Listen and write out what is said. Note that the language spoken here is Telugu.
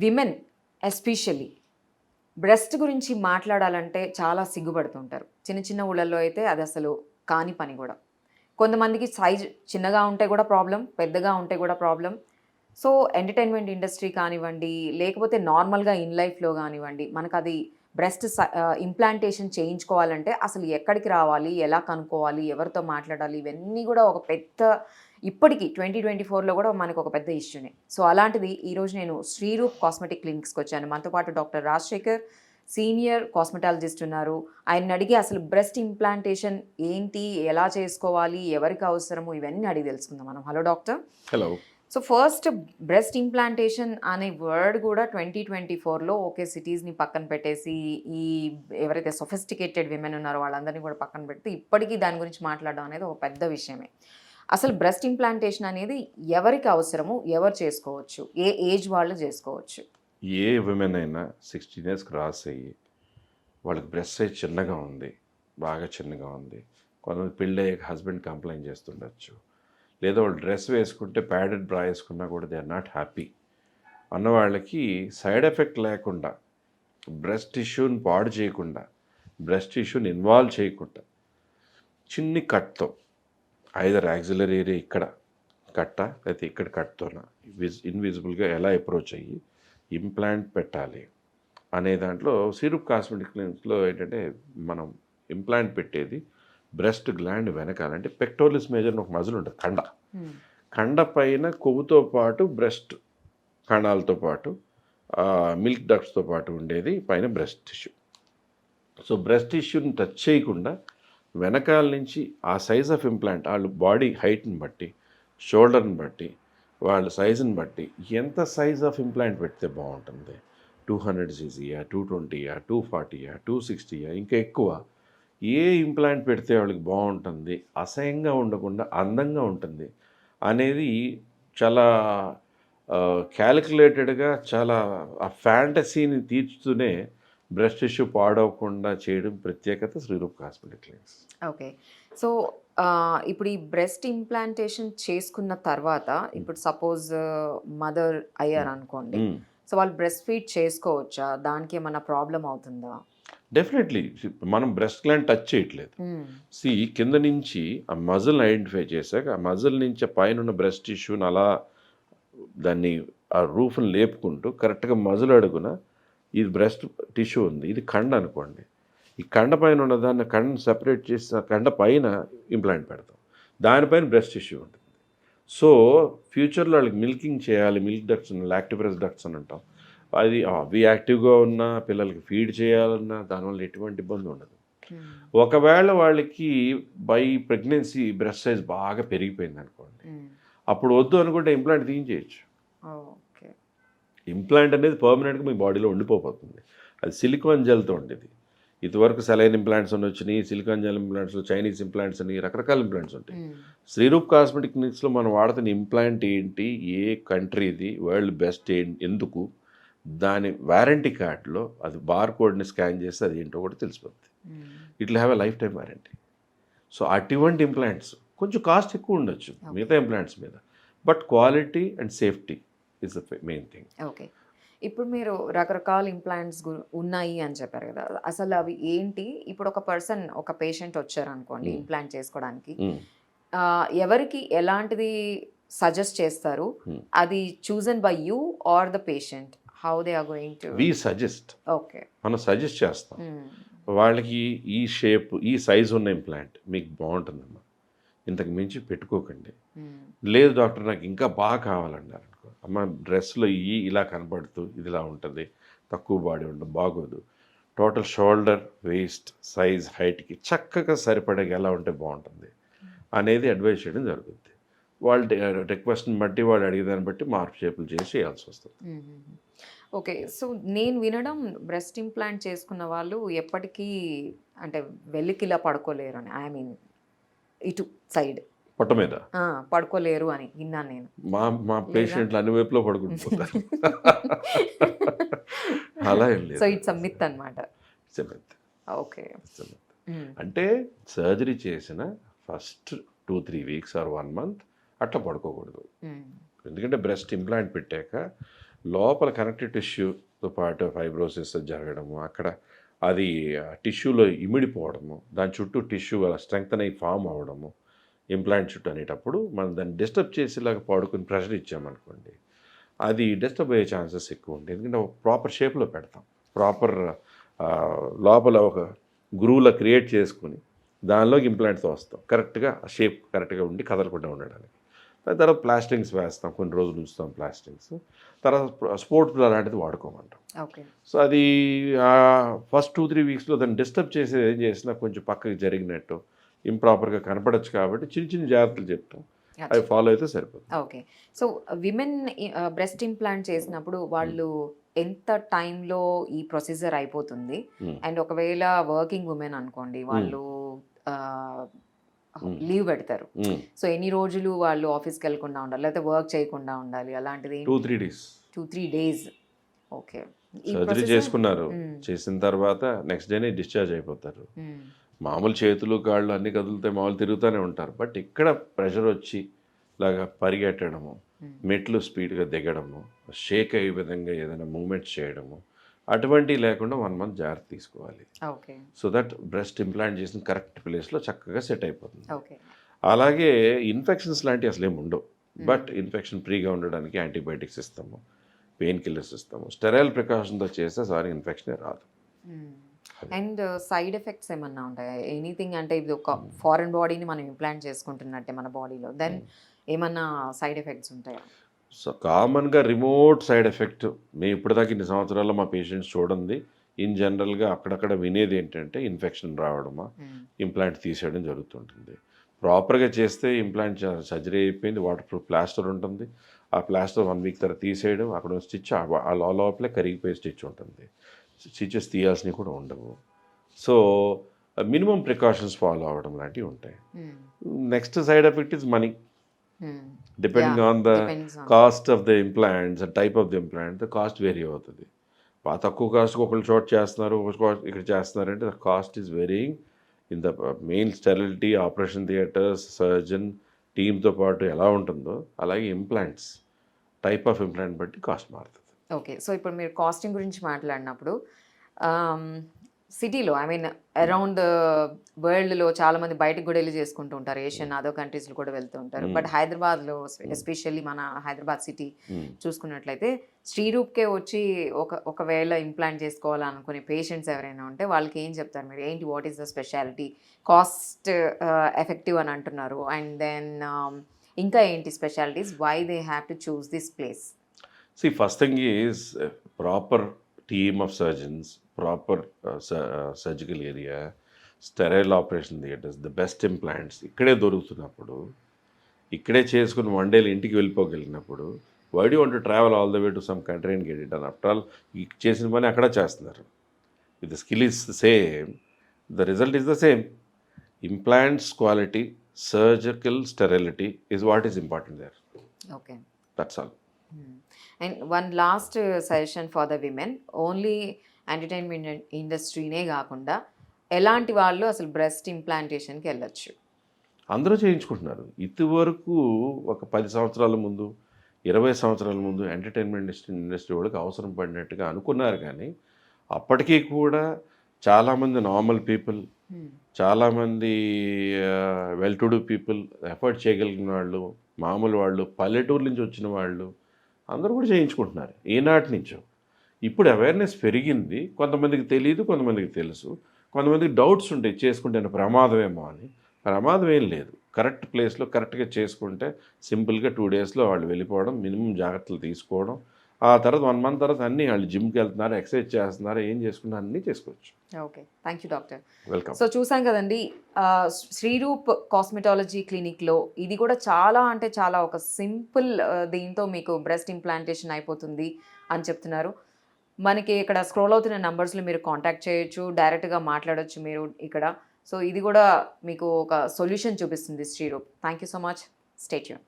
విమెన్ ఎస్పెషల్లీ బ్రెస్ట్ గురించి మాట్లాడాలంటే చాలా సిగ్గుపడుతుంటారు. చిన్న చిన్న ఊళ్ళల్లో అయితే అది అసలు కాని పని కూడా. కొంతమందికి సైజ్ చిన్నగా ఉంటే కూడా ప్రాబ్లం, పెద్దగా ఉంటే కూడా ప్రాబ్లం. సో ఎంటర్టైన్మెంట్ ఇండస్ట్రీ కానివ్వండి, లేకపోతే నార్మల్గా ఇన్ లైఫ్లో కానివ్వండి, మనకు అది బ్రెస్ట్ ఇంప్లాంటేషన్ చేయించుకోవాలంటే అసలు ఎక్కడికి రావాలి, ఎలా కనుక్కోవాలి, ఎవరితో మాట్లాడాలి, ఇవన్నీ కూడా ఒక పెద్ద ఇప్పటికీ 2024లో కూడా మనకు ఒక పెద్ద ఇష్యూనే. సో అలాంటిది ఈరోజు నేను శ్రీరూప్ కాస్మెటిక్ క్లినిక్స్కి వచ్చాను. మనతో పాటు డాక్టర్ రాజశేఖర్ సీనియర్ కాస్మెటాలజిస్ట్ ఉన్నారు. ఆయన అడిగి అసలు బ్రెస్ట్ ఇంప్లాంటేషన్ ఏంటి, ఎలా చేసుకోవాలి, ఎవరికి అవసరము, ఇవన్నీ అడిగి తెలుసుకుందాం మనం. Hello doctor. Hello. So first breast implantation అనే వర్డ్ కూడా 2024లో ఓకే సిటీస్ని పక్కన పెట్టేసి ఈ ఎవరైతే సొఫిస్టికేటెడ్ విమెన్ ఉన్నారో వాళ్ళందరినీ కూడా పక్కన పెడితే ఇప్పటికీ దాని గురించి మాట్లాడడం అనేది ఒక పెద్ద విషయమే. అసలు బ్రెస్ట్ ఇంప్లాంటేషన్ అనేది ఎవరికి అవసరము, ఎవరు చేసుకోవచ్చు, ఏ ఏజ్ వాళ్ళు చేసుకోవచ్చు? ఏ విమెన్ అయినా 16 ఇయర్స్ క్రాస్ అయ్యి వాళ్ళకి బ్రెస్ట్ సైజ్ చిన్నగా ఉంది, బాగా చిన్నగా ఉంది, కొంతమంది పెళ్ళి అయ్యాక హస్బెండ్ కంప్లైంట్ చేస్తుండొచ్చు, లేదా వాళ్ళు డ్రెస్ వేసుకుంటే ప్యాడెడ్ బ్రా వేసుకున్నా కూడా దే ఆర్ నాట్ హ్యాపీ అన్న వాళ్ళకి సైడ్ ఎఫెక్ట్ లేకుండా, బ్రెస్ట్ టిష్యూని పాడు చేయకుండా, బ్రెస్ట్ టిష్యూని ఇన్వాల్వ్ చేయకుండా చిన్ని కట్తో ఐదర్ యాక్సిలరీ ఏరియా ఇక్కడ కట్ట లేకపోతే ఇక్కడ కట్తోన ఇన్విజిబుల్గా ఎలా అప్రోచ్ అయ్యి ఇంప్లాంట్ పెట్టాలి అనే దాంట్లో శ్రీరూప్ కాస్మెటిక్ క్లినిక్స్లో ఏంటంటే మనం ఇంప్లాంట్ పెట్టేది బ్రెస్ట్ గ్లాండ్ వెనకాలంటే పెక్టోలిస్ మేజర్ ఒక మజిల్ ఉంటుంది, కండ పైన కొవ్వుతో పాటు బ్రెస్ట్ కణాలతో పాటు మిల్క్ డక్ట్స్తో పాటు ఉండేది పైన బ్రెస్ట్ టిష్యూ. సో బ్రెస్ట్ టిష్యూని టచ్ చేయకుండా వెనకాల నుంచి ఆ సైజ్ ఆఫ్ ఇంప్లాంట్ వాళ్ళు బాడీ హైట్ని బట్టి, షోల్డర్ని బట్టి, వాళ్ళ సైజుని బట్టి ఎంత సైజ్ ఆఫ్ ఇంప్లాంట్ పెడితే బాగుంటుంది, 200 cc-యా, 220-యా, 240-యా, 260-యా, ఇంకా ఎక్కువ ఏ ఇంప్లాంట్ పెడితే వాళ్ళకి బాగుంటుంది, అసహ్యంగా ఉండకుండా అందంగా ఉంటుంది అనేది చాలా క్యాలిక్యులేటెడ్గా, చాలా ఆ ఫ్యాంటసీని తీర్చుతూనే బ్రెస్ట్ టిష్యూ పాడవకుండా చేయడం ప్రత్యేకత Shreeroop cosmetic clinics. Okay. So ఇప్పుడు ఈ బ్రెస్ట్ ఇంప్లాంటేషన్ చేసుకున్న తర్వాత ఇప్పుడు సపోజ్ మదర్ అయ్యారు అనుకోండి, సో వాళ్ళు బ్రెస్ట్ ఫీడ్ చేసుకోవచ్చా? దానికి ఏమన్నా ప్రాబ్లం అవుతుందా? డెఫినెట్లీ. మనం బ్రెస్ట్ గ్లాండ్ టచ్ చేయట్లేదు. కింద నుంచి ఆ మజిల్ ఐడెంటిఫై చేశాక ఆ మజిల్ నుంచి పైన ఉన్న బ్రెస్ట్ టిష్యూని అలా దాన్ని ఆ రూఫ్ని లేపుకుంటూ కరెక్ట్గా మజిల్ అడుగున ఇది బ్రెస్ట్ టిష్యూ ఉంది, ఇది కండ అనుకోండి, ఈ కండ పైన ఉన్న దాన్ని కండని సెపరేట్ చేసి కండ పైన ఇంప్లాంట్ పెడతాం, దానిపైన బ్రెస్ట్ టిష్యూ ఉంటుంది. సో ఫ్యూచర్లో వాళ్ళకి మిల్కింగ్ చేయాలి, మిల్క్ డక్ట్స్, లాక్టిబ్రెస్ డక్ట్స్ అని అంటాం, అది అవి యాక్టివ్గా ఉన్న పిల్లలకి ఫీడ్ చేయాలన్నా దానివల్ల ఎటువంటి ఇబ్బంది ఉండదు. ఒకవేళ వాళ్ళకి బై ప్రెగ్నెన్సీ బ్రెస్ట్ సైజ్ బాగా పెరిగిపోయింది అనుకోండి, అప్పుడు వద్దు అనుకుంటే ఇంప్లాంట్ తీయించేయచ్చు. ఇంప్లాంట్ అనేది పర్మనెంట్గా మీ బాడీలో ఉండిపోతుంది. అది సిలికాన్ జెల్తో ఉండేది. ఇదివరకు సెలైన్ ఇంప్లాంట్స్ అని వచ్చినాయి, silicon gel implants, Chinese implants అని రకరకాల ఇంప్లాంట్స్ ఉంటాయి. శ్రీరూప్ కాస్మెటిక్ క్లినిక్స్లో మనం వాడుతున్న ఇంప్లాంట్ ఏంటి, ఏ కంట్రీది, వరల్డ్ బెస్ట్ ఏంటి, ఎందుకు, దాని వారంటీ కార్డులో అది బార్ కోడ్ని స్కాన్ చేస్తే అది ఏంటో కూడా తెలిసిపోతుంది. It will have a life time warranty. So అటువంటి ఇంప్లాంట్స్ కొంచెం కాస్ట్ ఎక్కువ ఉండొచ్చు మిగతా ఇంప్లాంట్స్ మీద, but quality and safety is the main thing. Okay. ఇప్పుడు మీరు రకరకాల ఇంప్లాంట్స్ ఉన్నాయి అని చెప్పారు కదా, అసలు అవి ఏంటి? ఇప్పుడు ఒక పర్సన్, ఒక పేషెంట్ వచ్చారు అనుకోండి ఇంప్లాంట్ చేసుకోవడానికి, ఎవరికి ఎలాంటిది సజెస్ట్ చేస్తారు? అది chosen by you or the patient? How they are going to we suggest. Okay, మనం సజెస్ట్ చేస్తాం వాళ్ళకి, ఈ షేప్, ఈ సైజు ఉన్న ఇంప్లాంట్ మీకు బాగుంటుందమ్మా, ఇంతకు మించి పెట్టుకోకండి. లేదు డాక్టర్ నాకు ఇంకా బాగా కావాలన్నారు అనుకో, అమ్మ డ్రెస్లో ఇలా కనపడుతూ ఇది ఇలా ఉంటుంది, తక్కువ బాడీ ఉండదు, బాగోదు, టోటల్ షోల్డర్, వేస్ట్, సైజ్, హైట్కి చక్కగా సరిపడేగా ఎలా ఉంటే బాగుంటుంది అనేది అడ్వైస్ చేయడం జరుగుతుంది. వాళ్ళ రిక్వెస్ట్ని బట్టి, వాళ్ళు అడిగేదాన్ని బట్టి మార్పు చేపులు చేసి చేయాల్సి వస్తుంది. ఓకే. సో నేను వినడం బ్రెస్ట్ ఇంప్లాంట్ చేసుకున్న వాళ్ళు ఎప్పటికీ అంటే వెల్లికిలా పడుకోలేరు అని, ఐ మీన్ ఇటు సైడ్ పొట్ట మీద పడుకోలేరు అని విన్నాను నేను. మా పేషెంట్లు అన్ని వైపులో పడుకుంటున్నారు. అలా ఏం లేదు. సో ఇట్స్ అ మిత్ అన్నమాట. ఓకే. అంటే సర్జరీ చేసిన ఫస్ట్ 2-3 weeks ఆర్ 1 month అట్లా పడుకోకూడదు. ఎందుకంటే బ్రెస్ట్ ఇంప్లాంట్ పెట్టాక లోపల కనెక్టివ్ టిష్యూతో పాటు ఫైబ్రోసిస్ జరగడము, అక్కడ అది టిష్యూలో ఇమిడిపోవడము, దాని చుట్టూ టిష్యూ స్ట్రెంగ్త్ అయి ఫామ్ అవ్వడము, ఇంప్లాంట్ చుట్టూ అనేటప్పుడు మనం దాన్ని డిస్టర్బ్ చేసేలాగా పడుకుని ప్రెషర్ ఇచ్చామనుకోండి, అది డిస్టర్బ్ అయ్యే ఛాన్సెస్ ఎక్కువ ఉంటాయి. ఎందుకంటే ప్రాపర్ షేప్లో పెడతాం, ప్రాపర్ లోపల ఒక గ్రూవ్లో క్రియేట్ చేసుకుని దానిలోకి ఇంప్లాంట్తో వస్తాం, కరెక్ట్గా షేప్ కరెక్ట్గా ఉండి కదలకుండా ఉండడానికి. దాని తర్వాత ప్లాస్టింగ్స్ వేస్తాం, కొన్ని రోజులు ఉంచుతాం ప్లాస్టింగ్స్. తర్వాత స్పోర్ట్స్ అలాంటిది వాడుకోమంటాం. ఓకే. సో అది ఫస్ట్ 2-3 వీక్స్లో దాన్ని డిస్టర్బ్ చేసేది ఏం చేసినా కొంచెం పక్కకి జరిగినట్టు ఇంప్రాపర్గా కనపడచ్చు, కాబట్టి చిన్న చిన్న జాగ్రత్తలు చెప్తాం, అవి ఫాలో అయితే సరిపోతుంది. Okay. So women breast implant చేసినప్పుడు వాళ్ళు ఎంత టైంలో ఈ ప్రొసీజర్ అయిపోతుంది? అండ్ ఒకవేళ వర్కింగ్ ఉమెన్ అనుకోండి, వాళ్ళు లీవ్ పెడతారు, సో ఎన్ని రోజులు వాళ్ళు ఆఫీస్కి వెళ్ళకుండా ఉండాలి, లేకపోతే వర్క్ చేయకుండా ఉండాలి, అలాంటిది 2-3 డేస్ 2-3 days. ఓకే. సర్జరీ చేసుకున్నారు, చేసిన తర్వాత నెక్స్ట్ డేనే డిశ్చార్జ్ అయిపోతారు. మామూలు చేతులు కాళ్ళు అన్ని కదులుతాయి, మామూలు తిరుగుతూనే ఉంటారు. బట్ ఇక్కడ ప్రెషర్ వచ్చి ఇలాగా పరిగెట్టడము, మెట్లు స్పీడ్గా దిగడము, షేక్ అయ్యే విధంగా ఏదైనా మూమెంట్స్ చేయడము, అటువంటివి లేకుండా 1 month జాగ్రత్త తీసుకోవాలి. Okay. So that breast implant చేసిన కరెక్ట్ ప్లేస్లో చక్కగా సెట్ అయిపోతుంది. ఓకే. అలాగే ఇన్ఫెక్షన్స్ లాంటివి అసలు ఏమి ఉండవు. బట్ ఇన్ఫెక్షన్ ఫ్రీగా ఉండడానికి యాంటీబయాటిక్స్ ఇస్తాము, పెయిన్ కిల్లర్స్ ఇస్తాము. స్టెరైల్ ప్రికాషన్తో చేస్తే సారీ ఇన్ఫెక్షనే రాదు. అండ్ సైడ్ ఎఫెక్ట్స్ ఏమన్నా ఉంటాయా? ఎనీథింగ్, అంటే ఇది ఒక ఫారెన్ బాడీని మనం ఇంప్లాంట్ చేసుకుంటున్నట్టే మన బాడీలో, దెన్ ఏమన్నా సైడ్ ఎఫెక్ట్స్ ఉంటాయా? సో కామన్గా రిమోట్ సైడ్ ఎఫెక్ట్ మేము ఇప్పటిదాకా ఇన్ని సంవత్సరాల్లో మా పేషెంట్స్ చూడండి. ఇన్ జనరల్గా అక్కడక్కడ వినేది ఏంటంటే ఇన్ఫెక్షన్ రావడమా, ఇంప్లాంట్ తీసేయడం జరుగుతుంటుంది. ప్రాపర్గా చేస్తే ఇంప్లాంట్ సర్జరీ అయిపోయింది, వాటర్ ప్రూఫ్ ప్లాస్టర్ ఉంటుంది, ఆ ప్లాస్టర్ 1 week తర్వాత తీసేయడం, అక్కడ స్టిచ్ ఆ లోపలే కరిగిపోయే స్టిచ్ ఉంటుంది, స్టిచెస్ తీయాల్సినవి కూడా ఉండవు. సో మినిమం ప్రికాషన్స్ ఫాలో అవ్వడం లాంటివి ఉంటాయి. Next side effect is money. Depending on the cost of the implants, type of the implant, the cost vary అవుతుంది. తక్కువ కాస్ట్కి ఒకళ్ళు చోట చేస్తున్నారు, ఇక్కడ చేస్తున్నారు అంటే the cost is varying in the main sterility, operation theatres, surgeon టీమ్తో పాటు ఎలా ఉంటుందో అలాగే ఇంప్లాంట్స్ టైప్ ఆఫ్ ఇంప్లాంట్ బట్టి కాస్ట్ మారుతుంది. ఓకే. సో ఇప్పుడు మీరు కాస్టింగ్ గురించి మాట్లాడినప్పుడు సిటీలో, ఐ మీన్ అరౌండ్ వరల్డ్లో చాలామంది బయటకు కూడా వెళ్ళి చేసుకుంటూ ఉంటారు, ఏషియన్ అదర్ కంట్రీస్లో కూడా వెళ్తూ ఉంటారు. బట్ హైదరాబాద్లో ఎస్పెషల్లీ మన హైదరాబాద్ సిటీ చూసుకున్నట్లయితే శ్రీరూప్కే వచ్చి ఒకవేళ ఇంప్లాంట్ చేసుకోవాలనుకునే పేషెంట్స్ ఎవరైనా ఉంటే వాళ్ళకి ఏం చెప్తారు మీరు? ఏంటి, what is the speciality? Cost effective అని అంటున్నారు, అండ్ దెన్ ఇంకా ఏంటి specialities, why they have to choose this place? See, first thing is proper team of surgeons, proper surgical area, sterile operation theaters, the best implants ఇక్కడే దొరుకుతున్నప్పుడు, ఇక్కడే చేసుకుని 1 day ఇంటికి వెళ్ళిపోగలిగినప్పుడు, why do you want to travel all the way to some country and get it done? After all, చేసిన పని అక్కడ చేస్తున్నారు. If the skill is the same, the result is the same. Implants quality, surgical sterility is what is important there. Okay. That's all. And one last suggestion for the women, only entertainment ఇండస్ట్రీనే కాకుండా ఎలాంటి వాళ్ళు అసలు బ్రెస్ట్ ఇంప్లాంటేషన్కి వెళ్ళొచ్చు? అందరూ చేయించుకుంటున్నారు. ఇదివరకు ఒక 10 సంవత్సరాల ముందు, 20 సంవత్సరాల ముందు ఎంటర్టైన్మెంట్ ఇండస్ట్రీ వాళ్ళకి అవసరం పడినట్టుగా అనుకున్నారు, కానీ అప్పటికీ కూడా చాలామంది నార్మల్ పీపుల్, చాలామంది well to do people, effort చేయగలిగిన వాళ్ళు, మామూలు వాళ్ళు, పల్లెటూరు నుంచి వచ్చిన వాళ్ళు అందరూ కూడా చేయించుకుంటున్నారు ఏనాటి నుంచో. ఇప్పుడు అవేర్నెస్ పెరిగింది, కొంతమందికి తెలియదు, కొంతమందికి తెలుసు, కొంతమందికి డౌట్స్ ఉంటాయి చేసుకుంటే ప్రమాదమేమో అని. ప్రమాదం ఏం లేదు, కరెక్ట్ ప్లేస్లో కరెక్ట్గా చేసుకుంటే సింపుల్గా 2 daysలో వాళ్ళు వెళ్ళిపోవడం, మినిమం జాగ్రత్తలు తీసుకోవడం, ఆ తర్వాత 1 month తర్వాత అన్నీ వాళ్ళు జిమ్కి వెళ్తున్నారు, ఎక్సర్సైజ్ చేస్తున్నారు, ఏం చేసుకున్నారు అన్నీ చేసుకోవచ్చు. Okay, thank you doctor. Welcome. So చూసాం కదండి, శ్రీరూప్ కాస్మెటాలజీ క్లినిక్లో ఇది కూడా చాలా అంటే చాలా ఒక సింపుల్ దీంతో మీకు బ్రెస్ట్ ఇంప్లాంటేషన్ అయిపోతుంది అని చెప్తున్నారు. మనకి ఇక్కడ స్క్రోల్ అవుతున్న నంబర్స్లో మీరు కాంటాక్ట్ చేయొచ్చు, డైరెక్ట్గా మాట్లాడొచ్చు మీరు ఇక్కడ. సో ఇది కూడా మీకు ఒక సొల్యూషన్ చూపిస్తుంది Shreeroop. Thank you so much. Stay tune.